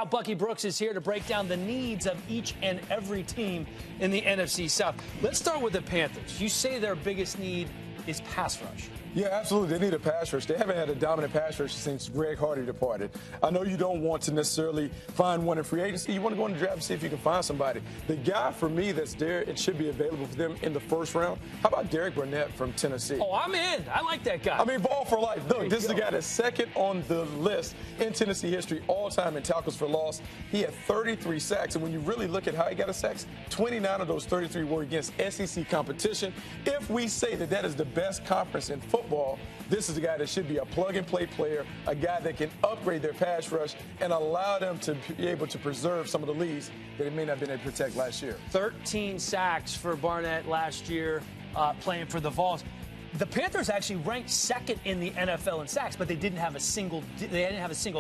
Bucky Brooks is here to break down the needs of each and every team in the NFC South. Let's start with the Panthers. You say their biggest need is pass rush. Yeah, absolutely. They need a pass rush. They haven't had a dominant pass rush since Greg Hardy departed. I know you don't want to necessarily find one in free agency. You want to go in the draft and see if you can find somebody. The guy for me that's there, it should be available for them in the first round. How about Derek Barnett from Tennessee? Oh, I'm in. I like that guy. I mean, ball for life. Look, this is the guy that's second on the list in Tennessee history all-time in tackles for loss. He had 33 sacks, and when you really look at how he got his sacks, 29 of those 33 were against SEC competition. If we say that that is the best conference in football, this is a guy that should be a plug-and-play player, a guy that can upgrade their pass rush and allow them to be able to preserve some of the leads that they may not have been able to protect last year. 13 sacks for Barnett last year playing for the Vols. The Panthers actually ranked second in the NFL in sacks, but they didn't have a single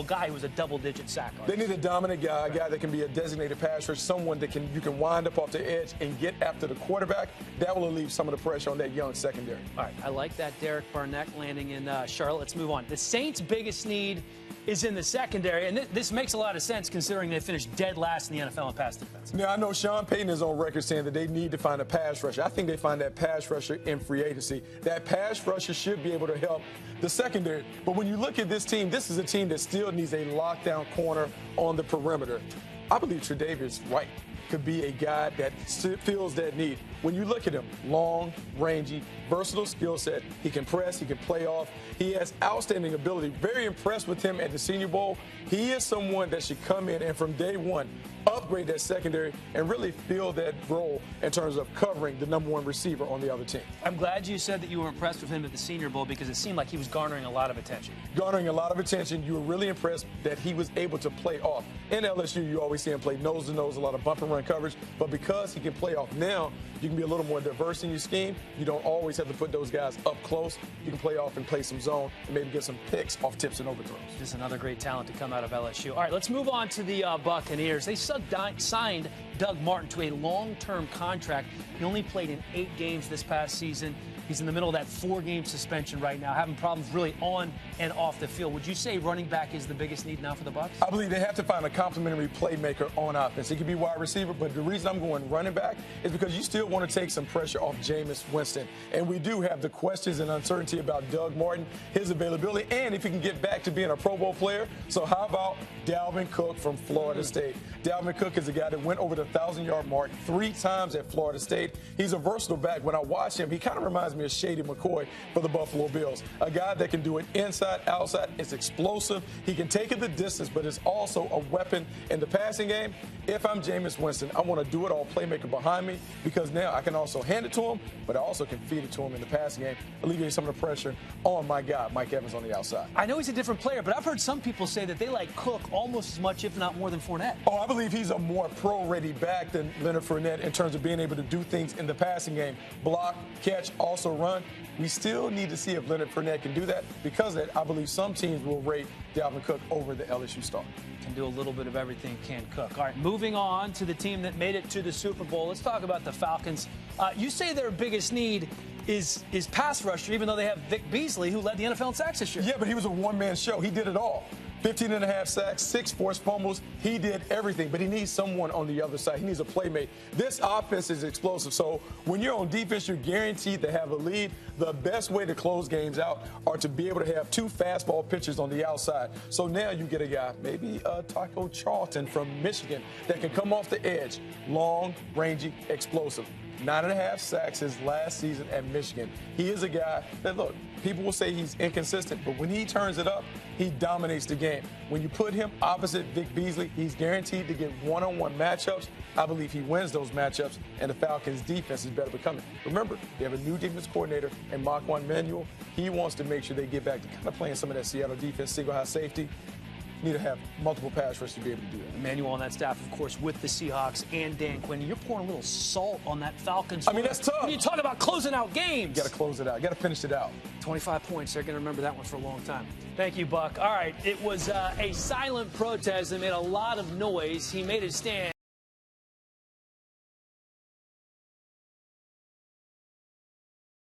guy who was a double-digit sack artist. They need a dominant guy, a guy that can be a designated pass rusher, someone that you can wind up off the edge and get after the quarterback. That will relieve some of the pressure on that young secondary. All right, I like that. Derek Barnett landing in Charlotte. Let's move on. The Saints' biggest need is in the secondary, and this makes a lot of sense considering they finished dead last in the NFL in pass defense. Now, I know Sean Payton is on record saying that they need to find a pass rusher. I think they find that pass rusher in free agency. That pass rusher should be able to help the secondary. But when you look at this team, this is a team that still needs a lockdown corner on the perimeter. I believe Tre'Davious White could be a guy that fills that need. When you look at him, long, rangy, versatile skill set. He can press, he can play off. He has outstanding ability. Very impressed with him at the Senior Bowl. He is someone that should come in and from day one upgrade that secondary and really fill that role in terms of covering the number one receiver on the other team. I'm glad you said that you were impressed with him at the Senior Bowl because it seemed like he was garnering a lot of attention. Garnering a lot of attention. You were really impressed that he was able to play off. In LSU, you always see him play nose-to-nose, a lot of bump and run coverage. But because he can play off now, you can be a little more diverse in your scheme. You don't always have to put those guys up close. You can play off and play some zone and maybe get some picks off tips and overthrows. Just another great talent to come out of LSU. All right, let's move on to the Buccaneers. They signed Doug Martin to a long-term contract. He only played in 8 games this past season. He's in the middle of that 4-game suspension right now, having problems really on and off the field. Would you say running back is the biggest need now for the Bucs? I believe they have to find a complementary playmaker on offense. It could be wide receiver, but the reason I'm going running back is because you still want to take some pressure off Jameis Winston. And we do have the questions and uncertainty about Doug Martin, his availability, and if he can get back to being a Pro Bowl player. So how about Dalvin Cook from Florida State? Dalvin Cook is a guy that went over the 1,000-yard mark 3 times at Florida State. He's a versatile back. When I watch him, he kind of reminds me of Shady McCoy for the Buffalo Bills. A guy that can do it inside, outside. It's explosive. He can take it the distance, but it's also a weapon in the passing game. If I'm Jameis Winston, I want to do it all playmaker behind me because now I can also hand it to him, but I also can feed it to him in the passing game, alleviate some of the pressure on my guy, Mike Evans, on the outside. I know he's a different player, but I've heard some people say that they like Cook almost as much, if not more, than Fournette. Oh, I believe he's a more pro-ready back than Leonard Fournette in terms of being able to do things in the passing game. Block, catch, also run. We still need to see if Leonard Fournette can do that. Because of that, I believe some teams will rate Dalvin Cook over the LSU star. Can do a little bit of everything, can Cook. All right, moving on to the team that made it to the Super Bowl. Let's talk about the Falcons. You say their biggest need is pass rusher, even though they have Vic Beasley, who led the NFL in sacks this year. Yeah, but he was a one-man show. He did it all. 15.5 sacks, 6 forced fumbles. He did everything, but he needs someone on the other side. He needs a playmate. This offense is explosive, so when you're on defense, you're guaranteed to have a lead. The best way to close games out are to be able to have 2 fastball pitchers on the outside. So now you get a guy, maybe Taco Charlton from Michigan, that can come off the edge, long, rangy, explosive. 9.5 sacks his last season at Michigan. He is a guy that, look, people will say he's inconsistent, but when he turns it up, he dominates the game. When you put him opposite Vic Beasley, he's guaranteed to get one-on-one matchups. I believe he wins those matchups, and the Falcons' defense is better becoming. Remember, they have a new defense coordinator in Marquand Manuel. He wants to make sure they get back to kind of playing some of that Seattle defense, single high safety. Need to have multiple pass rushers to be able to do that. Emmanuel on that staff, of course, with the Seahawks and Dan Quinn. You're pouring a little salt on that Falcons. I mean, that's tough. When you talk about closing out games. You got to close it out. You got to finish it out. 25 points. They're going to remember that one for a long time. Thank you, Buck. All right, it was a silent protest that made a lot of noise. He made his stand.